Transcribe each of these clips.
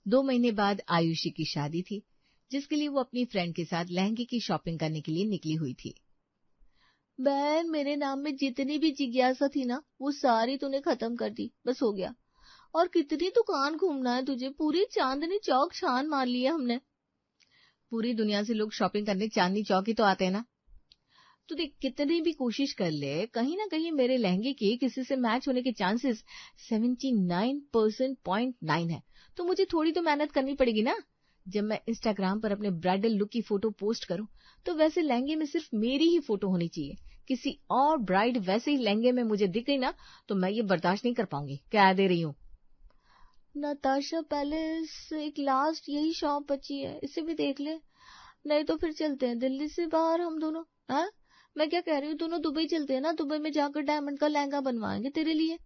2 महीने बाद आयुषी की शादी थी, जिसके लिए वो अपनी फ्रेंड के साथ लहंगे की शॉपिंग करने के लिए निकली हुई थी। बहन, मेरे नाम में जितनी भी जिज्ञासा थी ना, वो सारी तूने खत्म कर दी। बस हो गया। और कितनी दुकान घूमना है तुझे? पूरी चांदनी चौक छान मार ली है हमने। पूरी दुनिया से लोग शॉपिंग करने चांदनी चौक ही तो आते हैं ना। तो देख, कितनी भी कोशिश कर ले, कहीं ना कहीं मेरे लहंगे के किसी से मैच होने के चांसेस 79.9 है। तो मुझे थोड़ी तो मेहनत करनी पड़ेगी ना। जब मैं इंस्टाग्राम पर अपने ब्राइडल लुक की फोटो पोस्ट करूं, तो वैसे लहंगे में सिर्फ मेरी ही फोटो होनी चाहिए। किसी और ब्राइड वैसे ही लहंगे में मुझे दिख गई ना, तो मैं ये बर्दाश्त नहीं कर पाऊंगी। कह दे रही हूँ। नताशा पैलेस एक लास्ट यही शॉप बची है, इसे भी देख ले। नहीं तो फिर चलते हैं दिल्ली से बाहर हम दोनों। हाँ, मैं क्या कह रही हूँ, दोनों दुबई चलते हैं ना। दुबई में जाकर डायमंड का लहंगा बनवाएंगे तेरे लिए।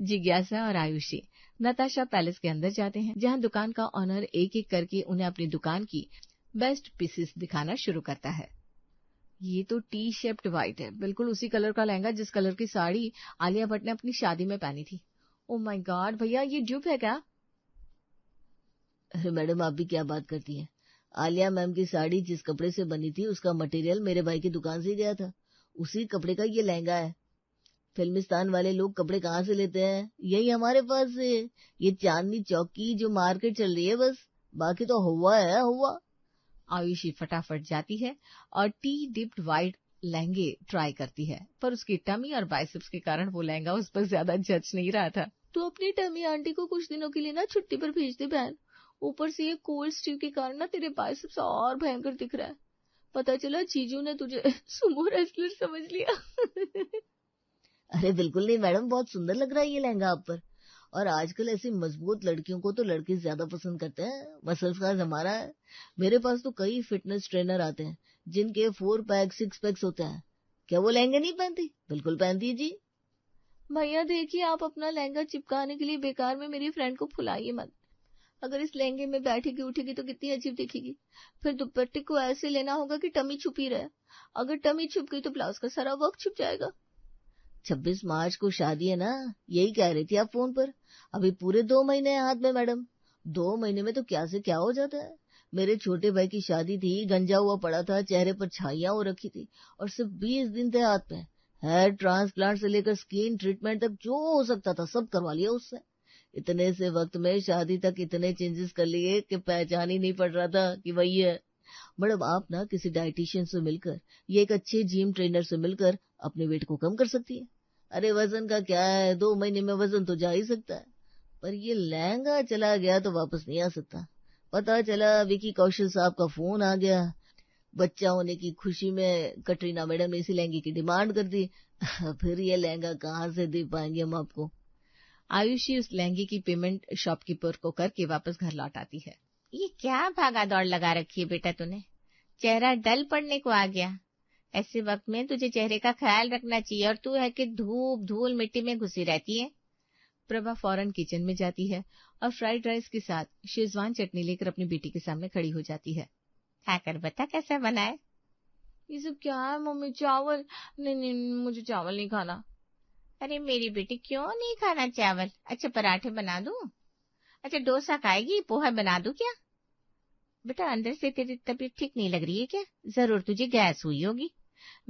जिज्ञासा और आयुषी नताशा पैलेस के अंदर जाते हैं, जहां दुकान का ऑनर एक एक करके उन्हें अपनी दुकान की बेस्ट पीसेस दिखाना शुरू करता है। ये तो टी शेप्ड व्हाइट है, बिल्कुल उसी कलर का लहंगा जिस कलर की साड़ी आलिया भट्ट ने अपनी शादी में पहनी थी। ओ माय गॉड भैया, ये ड्यूप है क्या? अरे मैडम, आप भी क्या बात करती हैं। आलिया मैम की साड़ी जिस कपड़े से बनी थी, उसका मटेरियल मेरे भाई की दुकान से ही गया था। उसी कपड़े का ये लहंगा है। फिल्मिस्तान वाले लोग कपड़े कहाँ से लेते हैं? यही हमारे पास से। ये चांदनी चौक की जो मार्केट चल रही है बस, बाकी तो हुआ है हुआ। आयुषी फटाफट जाती है और टी डिप्ड व्हाइट लहंगे ट्राई करती है, पर उसकी टमी और बाइसेप्स के कारण वो लहंगा उस पर ज्यादा जच नहीं रहा था। तो अपनी टमी आंटी को कुछ दिनों के लिए ना छुट्टी पर भेज दे बहन। ऊपर से ये कोल्ड स्ट्यू के कारण ना तेरे बाइसेप्स और भयंकर दिख रहा है। पता चला जीजू ने तुझे सुमो रेसलर समझ लिया। अरे बिल्कुल नहीं मैडम, बहुत सुंदर लग रहा है ये लहंगा आप पर। और आजकल ऐसी मजबूत लड़कियों को तो लड़के ज्यादा पसंद करते हैं। मसल्स का जमाना है। मेरे पास तो कई फिटनेस ट्रेनर आते हैं जिनके 4 पैक 6 पैक्स होते हैं। क्या वो लहंगे नहीं पहनती? बिल्कुल पहनती है जी। भैया देखिए, आप अपना लहंगा चिपकाने के लिए बेकार में मेरी फ्रेंड को फुलाइए मत। अगर इस लहंगे में बैठेगी उठेगी तो कितनी अजीब दिखेगी। फिर दुपट्टे को ऐसे लेना होगा कि टमी छुपी रहे। अगर टमी छुप गई तो ब्लाउज का सारा वर्क छुप जाएगा। 26 मार्च को शादी है ना, यही कह रही थी आप फोन पर। अभी पूरे 2 महीने हैं हाथ में मैडम। 2 महीने में तो क्या से क्या हो जाता है। मेरे छोटे भाई की शादी थी, गंजा हुआ पड़ा था, चेहरे पर छाइयां हो रखी थी, और सिर्फ 20 दिन थे हाथ में। हेयर ट्रांसप्लांट से लेकर स्किन ट्रीटमेंट तक जो हो सकता था सब करवा लिया उससे। इतने से वक्त में शादी तक इतने चेंजेस कर लिए कि पहचान ही नहीं पड़ रहा था कि वही है। मैडम, आप ना किसी डाइटिशियन से मिलकर, ये एक अच्छे जिम ट्रेनर से मिलकर अपने वेट को कम कर सकती है। अरे वजन का क्या है, 2 महीने में वजन तो जा ही सकता है। पर ये लहंगा चला गया तो वापस नहीं आ सकता। पता चला विकी कौशल साहब का फोन आ गया। बच्चा होने की खुशी में कटरीना मैडम ने इसी लहंगे की डिमांड कर दी। फिर ये लहंगा कहाँ से दे पाएंगे हम आपको। आयुषी उस लहंगे की पेमेंट शॉपकीपर को करके वापस घर लौट आती है। ये क्या भागा दौड़ लगा रखी है बेटा तूने? चेहरा डल पड़ने को आ गया। ऐसे वक्त में तुझे चेहरे का ख्याल रखना चाहिए, और तू है कि धूप धूल मिट्टी में घुसी रहती है। प्रभा फौरन किचन में जाती है और फ्राइड राइस के साथ शेजवान चटनी लेकर अपनी बेटी के सामने खड़ी हो जाती है। खाकर बता कैसा बना है? ये सब क्या है मम्मी? चावल? नहीं नहीं, मुझे चावल नहीं खाना। अरे मेरी बेटी, क्यों नहीं खाना चावल? अच्छा पराठे बना दूं? अच्छा डोसा खाएगी? पोहा बना दूं क्या? बेटा अंदर से तेरी तबीयत ठीक नहीं लग रही है क्या? जरूर तुझे गैस हुई होगी।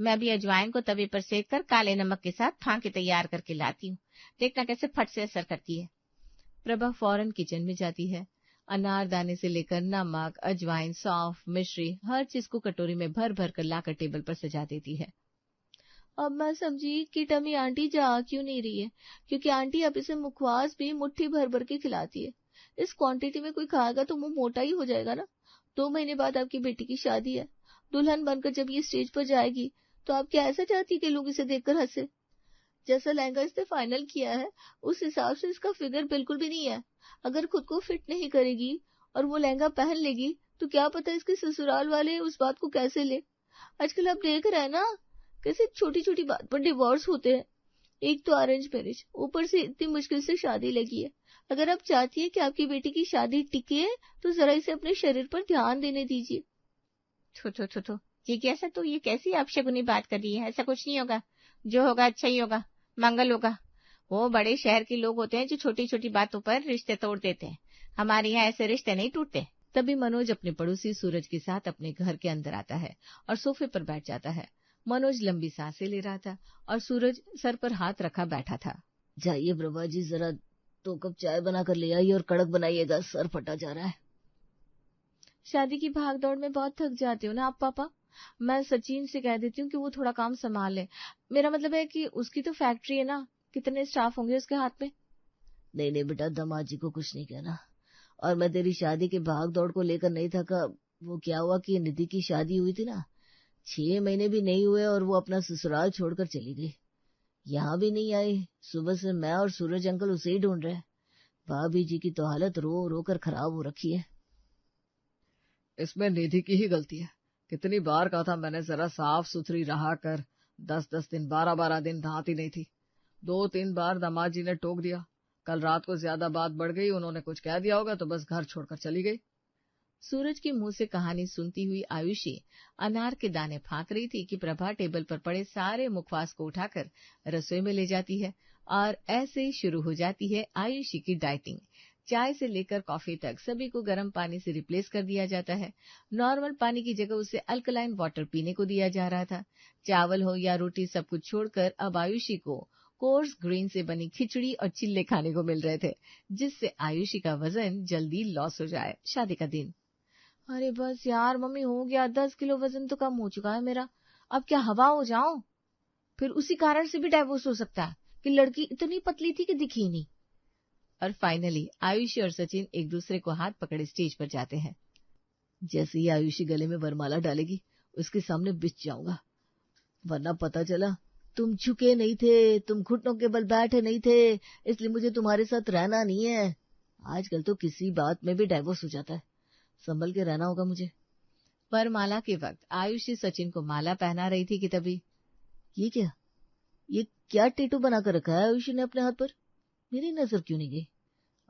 मैं भी अजवाइन को तवे पर सेक कर काले नमक के साथ फांके तैयार करके लाती हूँ, देखना कैसे फट से असर करती है। प्रभा फौरन किचन में जाती है। अनारदाने से लेकर नमक, अजवाइन, सौंफ, मिश्री, हर चीज को कटोरी में भर भर कर लाकर टेबल पर सजा देती है। अब मैं समझी कि टमी आंटी जा क्यों नहीं रही है, क्योंकि आंटी अब इसे मुखवास भी मुट्ठी भर भर के खिलाती है। इस क्वांटिटी में कोई खाएगा तो मुंह मोटा ही हो जाएगा ना। 2 महीने बाद आपकी बेटी की शादी है। दुल्हन बनकर जब ये स्टेज पर जाएगी तो आप क्या ऐसा चाहती कि लोग इसे देखकर हंसे? जैसा लहंगा इसने फाइनल किया है उस हिसाब से इसका फिगर बिल्कुल भी नहीं है। अगर खुद को फिट नहीं करेगी और वो लहंगा पहन लेगी तो क्या पता इसके ससुराल वाले उस बात को कैसे ले। आजकल आप देख रहे हैं ना कैसे छोटी छोटी बात पर डिवोर्स होते हैं। एक तो अरेंज मैरिज, ऊपर से इतनी मुश्किल से शादी लगी है। अगर आप चाहती है कि आपकी बेटी की शादी टिके तो जरा इसे अपने शरीर पर ध्यान देने दीजिए। थो ये कैसा, तो ये कैसी अपशगुनी बात कर रही है? ऐसा कुछ नहीं होगा। जो होगा अच्छा ही होगा, मंगल होगा। वो बड़े शहर के लोग होते हैं जो छोटी छोटी बातों पर रिश्ते तोड़ देते हैं। हमारे यहाँ ऐसे रिश्ते नहीं टूटते। तभी मनोज अपने पड़ोसी सूरज के साथ अपने घर के अंदर आता है और सोफे पर बैठ जाता है। मनोज लंबी सांसें ले रहा था और सूरज सर पर हाथ रखा बैठा था। जाइए प्रभा जी, जरा 2 कप चाय बना कर ले आइए और कड़क बनाइएगा, सर फटा जा रहा है। शादी की भाग दौड़ में बहुत थक जाती हूँ ना आप पापा। मैं सचिन से कह देती हूँ कि वो थोड़ा काम संभाल ले। मेरा मतलब है कि उसकी तो फैक्ट्री है ना, कितने स्टाफ होंगे उसके हाथ में। नहीं नहीं बेटा, दामाद जी को कुछ नहीं कहना। और मैं तेरी शादी की भाग दौड़ को लेकर नहीं थका। वो क्या हुआ कि निधि की शादी हुई थी ना, 6 महीने भी नहीं हुए और वो अपना ससुराल छोड़कर चली गई। यहाँ भी नहीं आई। सुबह से मैं और सूरज अंकल उसे ही ढूंढ रहे हैं। भाभी जी की तो हालत रो रो कर खराब हो रखी है। इसमें निधि की ही गलती है। कितनी बार कहा था मैंने, जरा साफ सुथरी रहा कर। 10-10 दिन 12-12 दिन नहाती नहीं थी। 2-3 बार दामाद जी ने टोक दिया। कल रात को ज्यादा बात बढ़ गई, उन्होंने कुछ कह दिया होगा तो बस घर छोड़कर चली गई। सूरज के मुंह से कहानी सुनती हुई आयुषी अनार के दाने फांक रही थी कि प्रभा टेबल पर पड़े सारे मुखवास को उठाकर रसोई में ले जाती है और ऐसे शुरू हो जाती है आयुषी की डाइटिंग। चाय से लेकर कॉफी तक सभी को गर्म पानी से रिप्लेस कर दिया जाता है। नॉर्मल पानी की जगह उसे अल्कलाइन वाटर पीने को दिया जा रहा था। चावल हो या रोटी, सब कुछ छोड़कर अब आयुषी को कोर्स ग्रीन से बनी खिचड़ी और चिल्ले खाने को मिल रहे थे, जिससे आयुषी का वजन जल्दी लॉस हो जाए। शादी का दिन। अरे बस यार मम्मी, हो गया 10 किलो वजन तो कम हो चुका है मेरा। अब क्या हवा हो जाऊं? फिर उसी कारण से भी डाइवोर्स हो सकता है कि लड़की इतनी पतली थी कि दिखी नहीं। और फाइनली आयुषी और सचिन एक दूसरे को हाथ पकड़े स्टेज पर जाते हैं। जैसे ही आयुषी गले में वरमाला डालेगी, उसके सामने बिछ जाऊंगा, वरना पता चला तुम झुके नहीं थे, तुम घुटनों के बल बैठे नहीं थे, इसलिए मुझे तुम्हारे साथ रहना नहीं है। आजकल तो किसी बात में भी डाइवोर्स हो जाता है, संभल के रहना होगा मुझे। वरमाला के वक्त आयुषी सचिन को माला पहना रही थी कि तभी ये क्या टैटू बना कर रखा है आयुषी ने अपने हाथ पर? मेरी नजर क्यों नहीं गई?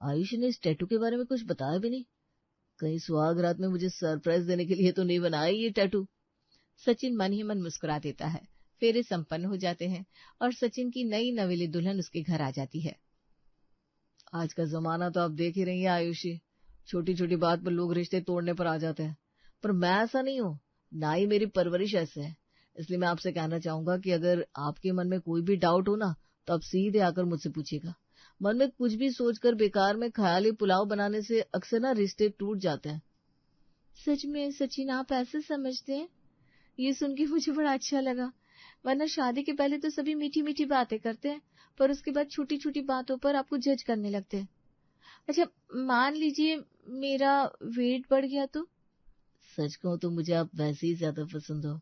आयुषी ने इस टैटू के बारे में कुछ बताया भी नहीं। कहीं सुहाग रात में मुझे सरप्राइज देने के लिए तो नहीं बनाया ये टैटू। सचिन मन ही मन मुस्कुरा देता है। फेरे संपन्न हो जाते हैं और सचिन की नई नवेली दुल्हन उसके घर आ जाती है। आज का जमाना तो आप देख ही रही है आयुषी, छोटी छोटी बात पर लोग रिश्ते तोड़ने पर आ जाते हैं। पर मैं ऐसा नहीं हूँ, ना ही मेरी परवरिश ऐसे है। इसलिए मैं आपसे कहना चाहूंगा कि अगर आपके मन में कोई भी डाउट हो ना, तो आप सीधे आकर मुझसे पूछिएगा। मन में कुछ भी सोचकर बेकार में ख्याली पुलाव बनाने से अक्सर ना रिश्ते टूट जाते हैं। सच में सचिन, आप ऐसे समझते हैं? ये सुन के मुझे बड़ा अच्छा लगा। वरना शादी के पहले तो सभी मीठी मीठी बातें करते हैं, पर उसके बाद छोटी छोटी बातों पर आपको जज करने लगते हैं। अच्छा, मान लीजिए मेरा वेट बढ़ गया तो? सच कहूं तो मुझे आप वैसे ही ज्यादा पसंद हो।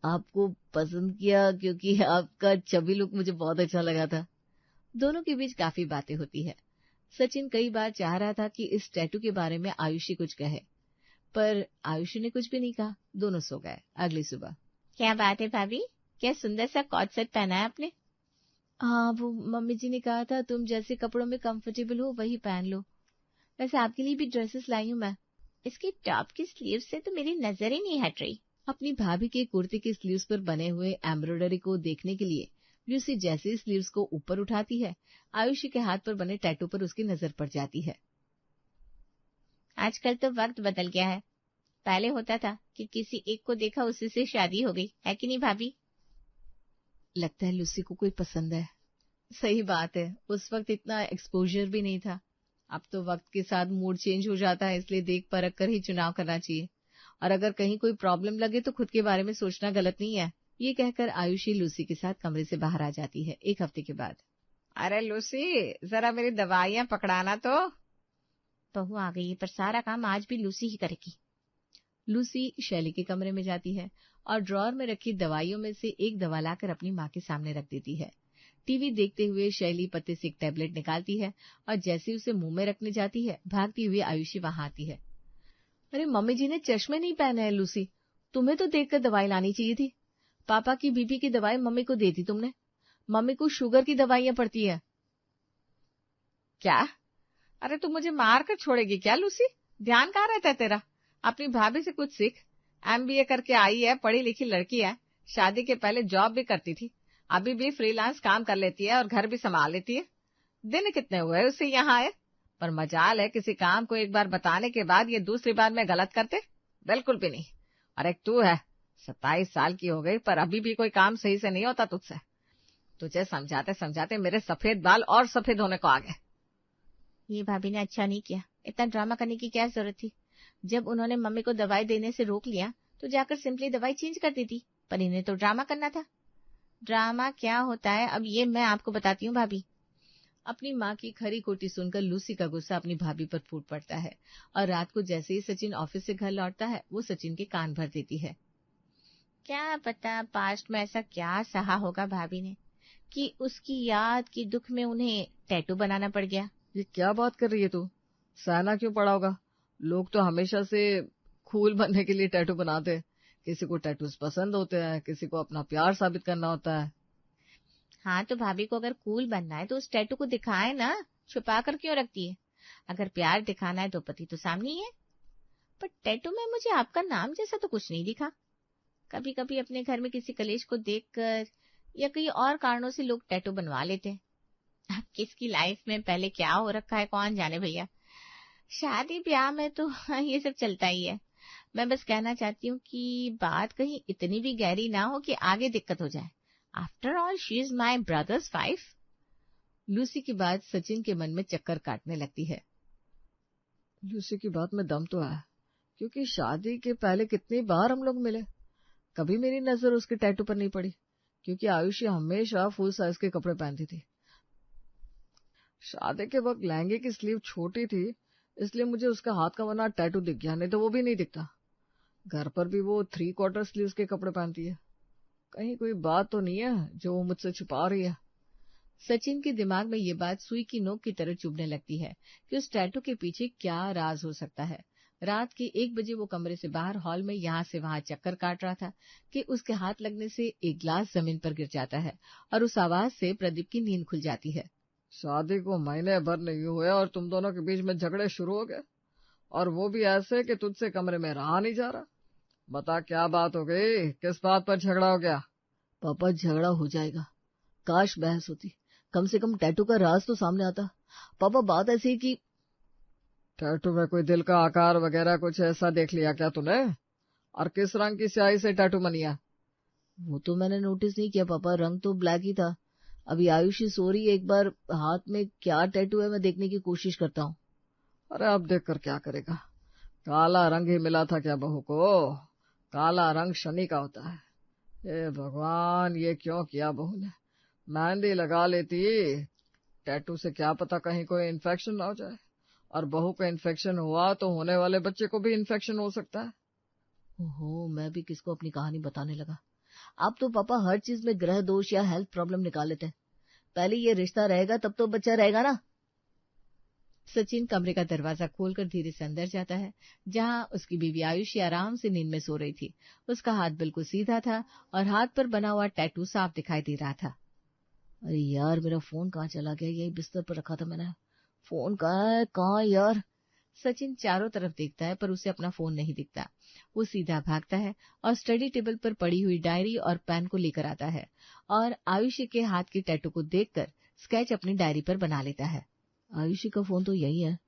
आपको पसंद किया क्योंकि आपका चबी लुक मुझे बहुत अच्छा लगा था। दोनों के बीच काफी बातें होती है। सचिन कई बार चाह रहा था कि इस टैटू के बारे में आयुषी कुछ कहे, पर आयुषी ने कुछ भी नहीं कहा। दोनों सो गए। अगली सुबह। क्या बात है भाभी, क्या सुंदर सा कॉट सेट पहना है आपने? हाँ, वो मम्मी जी ने कहा था तुम जैसे कपड़ों में कंफर्टेबल हो वही पहन लो। वैसे आपके लिए भी ड्रेसेस लाई हूँ मैं। इसकी टॉप की स्लीव से तो मेरी नजर ही नहीं हट रही। अपनी भाभी के कुर्ते के स्लीव्स पर बने हुए एम्ब्रॉयडरी को देखने के लिए लूसी जैसे स्लीव्स को ऊपर उठाती है, आयुषी के हाथ पर बने टैटू पर उसकी नजर पड़ जाती है। आजकल तो वक्त बदल गया है। पहले होता था कि किसी एक को देखा उसी से शादी हो गई, है कि नहीं भाभी? लगता है लूसी को कोई पसंद है। सही बात है, उस वक्त इतना एक्सपोजर भी नहीं था। अब तो वक्त के साथ मूड चेंज हो जाता है, इसलिए देख परख कर ही चुनाव करना चाहिए। और अगर कहीं कोई प्रॉब्लम लगे तो खुद के बारे में सोचना गलत नहीं है। ये कहकर आयुषी लूसी के साथ कमरे से बाहर आ जाती है। एक हफ्ते के बाद। अरे लूसी, जरा मेरी दवाइयां पकड़ाना तो। बहू आ गई है, पर सारा काम आज भी लूसी ही करेगी। लूसी शैली के कमरे में जाती है और ड्रॉर में रखी दवाइयों में से एक दवा लाकर अपनी माँ के सामने रख देती है। टीवी देखते हुए शैली पत्ते से एक टैबलेट निकालती है और जैसे उसे मुंह में रखने जाती है, भागती हुई आयुषी वहां आती है। अरे मम्मी जी ने चश्मे नहीं पहने हैं लूसी, तुम्हें तो देखकर दवाई लानी चाहिए थी। पापा की बीपी की दवाई मम्मी को दे दी तुमने, मम्मी को शुगर की दवाइयां पड़ती है। क्या? अरे तू मुझे मार कर छोड़ेगी क्या लूसी? ध्यान कहाँ रहता है तेरा? अपनी भाभी से कुछ सीख। MBA करके आई है, पढ़ी लिखी लड़की है, शादी के पहले जॉब भी करती थी, अभी भी फ्रीलांस काम कर लेती है और घर भी संभाल लेती है। दिन कितने हुए उससे यहाँ आए? पर मजाल है किसी काम को एक बार बताने के बाद ये दूसरी बार में गलत करते? बिल्कुल भी नहीं। और एक तू है, 27 साल की हो गई पर अभी भी कोई काम सही से नहीं होता तुझसे। तुझे समझाते समझाते मेरे सफेद बाल और सफेद होने को आ गए। ये भाभी ने अच्छा नहीं किया, इतना ड्रामा करने की क्या जरूरत थी। जब उन्होंने मम्मी को दवाई देने से रोक लिया तो जाकर सिंपली दवाई चेंज कर दी थी, पर इन्हें तो ड्रामा करना था। ड्रामा क्या होता है अब ये मैं आपको बताती हूँ भाभी। अपनी माँ की खरी खोटी सुनकर लूसी का गुस्सा अपनी भाभी पर फूट पड़ता है और रात को जैसे ही सचिन ऑफिस से घर लौटता है वो सचिन के कान भर देती है। क्या पता पास्ट में ऐसा क्या सहा होगा भाभी ने कि उसकी याद की दुख में उन्हें टैटू बनाना पड़ गया। ये क्या बात कर रही है तू? सहना क्यों पड़ा होगा? लोग तो हमेशा से कूल बनने के लिए टैटू बनाते हैं। किसी को टैटूज पसंद होते हैं, किसी को अपना प्यार साबित करना होता है। हाँ तो भाभी को अगर कूल बनना है तो उस टैटू को दिखाए ना, छुपा कर क्यों रखती है? अगर प्यार दिखाना है तो पति तो सामने ही है। पर टैटू में मुझे आपका नाम जैसा तो कुछ नहीं दिखा। कभी कभी अपने घर में किसी कलेश को देखकर या कई और कारणों से लोग टैटू बनवा लेते हैं। अब किसकी लाइफ में पहले क्या हो रखा है कौन जाने भैया। शादी ब्याह में तो ये सब चलता ही है। मैं बस कहना चाहती हूँ कि बात कहीं इतनी भी गहरी ना हो कि आगे दिक्कत हो जाए। After all she is my brother's wife. Lucy की बात सचिन के मन में चक्कर काटने लगती है। लूसी की बात में दम तो है, क्योंकि शादी के पहले कितनी बार हम लोग मिले, कभी मेरी नजर उसके टैटू पर नहीं पड़ी, क्योंकि आयुषी हमेशा फुल साइज के कपड़े पहनती थी। शादी के वक्त लहंगे की स्लीव छोटी थी, इसलिए मुझे उसका हाथ का बना टैटू दिख गया, नहीं तो वो भी नहीं दिखता। घर पर भी वो 3/4 स्लीव्स के कपड़े पहनती है। कहीं कोई बात तो नहीं है जो वो मुझसे छुपा रही है। सचिन के दिमाग में ये बात सुई की नोक की तरह चुभने लगती है कि उस टैटू के पीछे क्या राज हो सकता है। रात के 1 बजे वो कमरे से बाहर हॉल में यहाँ से वहां चक्कर काट रहा था कि उसके हाथ लगने से एक ग्लास जमीन पर गिर जाता है और उस आवाज से प्रदीप की नींद खुल जाती है। शादी को महीने भर नहीं हुए और तुम दोनों के बीच में झगड़े शुरू हो गए, और वो भी ऐसे कि तुझसे कमरे में रहा नहीं जा रहा। बता क्या बात हो गई, किस बात पर झगड़ा हो गया? पापा झगड़ा हो जाएगा, काश बहस होती, कम से कम टैटू का राज तो सामने आता। पापा बात ऐसी है कि टैटू में कोई दिल का आकार वगैरह कुछ ऐसा देख लिया क्या तूने? और किस रंग की स्याही से टैटू बनिया? वो तो मैंने नोटिस नहीं किया पापा, रंग तो ब्लैक ही था। अभी आयुषी सो रही है, एक बार हाथ में क्या टैटू है मैं देखने की कोशिश करता हूँ। अरे अब देख कर क्या करेगा, काला रंग ही मिला था क्या बहू को? काला रंग शनि का होता है। हे भगवान, ये क्यों किया बहू ने? मेहंदी लगा लेती, टैटू से क्या पता कहीं कोई इन्फेक्शन ना हो जाए, और बहू को इन्फेक्शन हुआ तो होने वाले बच्चे को भी इन्फेक्शन हो सकता है। ओहो, मैं भी किसको अपनी कहानी बताने लगा। आप तो पापा हर चीज में ग्रह दोष या हेल्थ प्रॉब्लम निकाल लेते हैं। पहले ये रिश्ता रहेगा तब तो बच्चा रहेगा ना। सचिन कमरे का दरवाजा खोलकर धीरे से अंदर जाता है, जहां उसकी बीवी आयुषी आराम से नींद में सो रही थी। उसका हाथ बिल्कुल सीधा था और हाथ पर बना हुआ टैटू साफ दिखाई दे रहा था। अरे यार, मेरा फोन कहाँ चला गया? यही बिस्तर पर रखा था मैंने। फोन कहाँ है? कहाँ यार? सचिन चारों तरफ देखता है पर उसे अपना फोन नहीं दिखता। वो सीधा भागता है और स्टडी टेबल पर पड़ी हुई डायरी और पेन को लेकर आता है और आयुषी के हाथ के टैटू को देखकर स्केच अपनी डायरी पर बना लेता है। आयुषी का फोन तो यही है,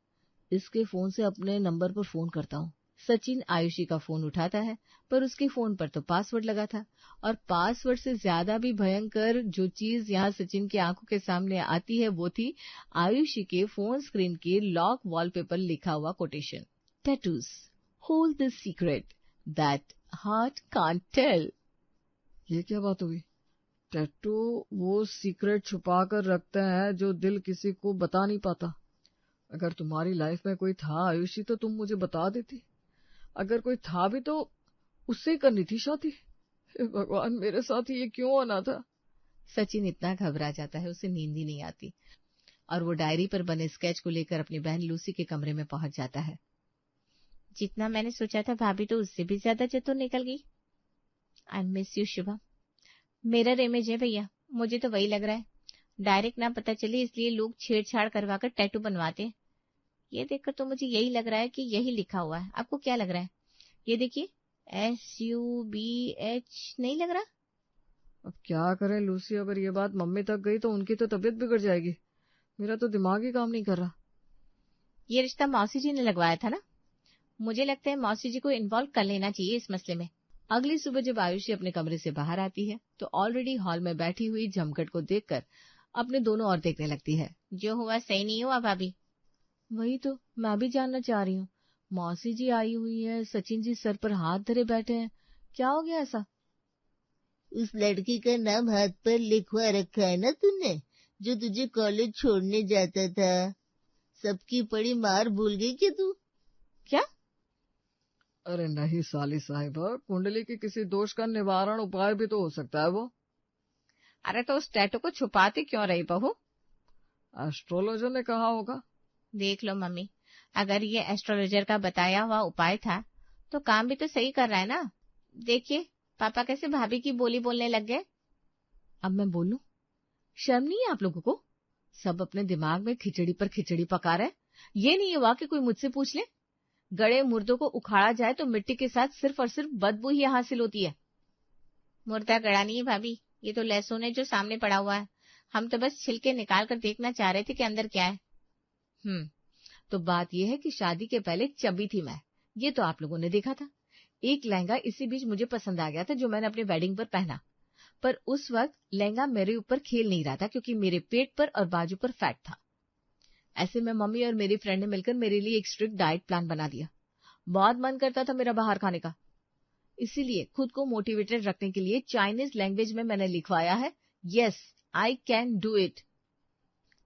इसके फोन से अपने नंबर पर फोन करता हूँ। सचिन आयुषी का फोन उठाता है पर उसके फोन पर तो पासवर्ड लगा था, और पासवर्ड से ज्यादा भी भयंकर जो चीज यहाँ सचिन की आंखों के सामने आती है वो थी आयुषी के फोन स्क्रीन के लॉक वॉलपेपर लिखा हुआ quotation, tattoos hold the secret that heart can't tell. ये क्या बात हुई? टैटू वो सीक्रेट छुपा कर रखते हैं जो दिल किसी को बता नहीं पाता। अगर तुम्हारी लाइफ में कोई था आयुषी तो तुम मुझे बता देती। अगर कोई था भी तो उससे करनी थी शादी। हे भगवान, मेरे साथ ये क्यों होना था? सचिन इतना घबरा जाता है उसे नींद ही नहीं आती और वो डायरी पर बने स्केच को लेकर अपनी बहन लूसी के कमरे में पहुंच जाता है। जितना मैंने सोचा था भाभी तो उससे भी ज्यादा चतुर निकल गई। I miss you Shubham. Mirror image है भैया, मुझे तो वही लग रहा है। डायरेक्ट ना पता चले इसलिए लोग छेड़छाड़ करवाकर टैटू बनवाते हैं। ये देखकर तो मुझे यही लग रहा है कि यही लिखा हुआ है। आपको क्या लग रहा है? ये देखिए, SUBH नहीं लग रहा? अब क्या करें लूसी, अगर ये बात मम्मी तक गई तो उनकी तो तबीयत बिगड़ जाएगी। मेरा तो दिमाग ही काम नहीं कर रहा। ये रिश्ता मौसी जी ने लगवाया था ना, मुझे लगता है मौसी जी को इन्वॉल्व कर लेना चाहिए इस मसले में। अगली सुबह जब आयुषी अपने कमरे से बाहर आती है तो ऑलरेडी हॉल में बैठी हुई झमकट को देखकर अपने दोनों ओर देखने लगती है। जो हुआ सही नहीं हुआ भाभी। वही तो मैं भी जानना चाह रही हूँ। मौसी जी आई हुई है, सचिन जी सर पर हाथ धरे बैठे हैं, क्या हो गया ऐसा? उस लड़की का नाम हाथ पर लिखवा रखा है ना तूने, जो तुझे कॉलेज छोड़ने जाता था। सबकी पड़ी मार भूल गई क्या तू? क्या? अरे नहीं साली साहिबा, कुंडली के किसी दोष का निवारण उपाय भी तो हो सकता है वो। अरे तो उस टैटू को छुपाती क्यों रही बहू? एस्ट्रोलॉजर ने कहा होगा। देख लो मम्मी, अगर ये एस्ट्रोलॉजर का बताया हुआ उपाय था तो काम भी तो सही कर रहा है ना। देखिए पापा कैसे भाभी की बोली बोलने लग गए। अब मैं बोलूं? शर्म नहीं है आप लोगों को? सब अपने दिमाग में खिचड़ी पर खिचड़ी पका रहे। ये नहीं हुआ कि कोई मुझसे पूछ ले। गड़े मुर्दों को उखाड़ा जाए तो मिट्टी के साथ सिर्फ और सिर्फ बदबू ही हासिल होती है। मुर्दा गड़ा नहीं है भाभी, ये तो लहसुन है जो सामने पड़ा हुआ है। हम तो बस छिलके निकाल कर देखना चाह रहे थे कि अंदर क्या है। तो बात यह है कि शादी के पहले चबी थी मैं, ये तो आप लोगों ने देखा था। एक लहंगा इसी बीच मुझे पसंद आ गया था जो मैंने अपनी वेडिंग पर पहना, पर उस वक्त लहंगा मेरे ऊपर खेल नहीं रहा था क्योंकि मेरे पेट पर और बाजू पर फैट था। ऐसे में मम्मी और मेरी फ्रेंड ने मिलकर मेरे लिए एक स्ट्रिक्ट डाइट प्लान बना दिया। बहुत मन करता था मेरा बाहर खाने का, इसीलिए खुद को मोटिवेटेड रखने के लिए चाइनीज लैंग्वेज में मैंने लिखवाया है, yes I can do it.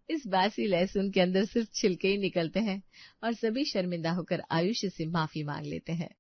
इस बासी लहसुन के अंदर सिर्फ छिलके ही निकलते हैं और सभी शर्मिंदा होकर आयुष से माफी मांग लेते हैं।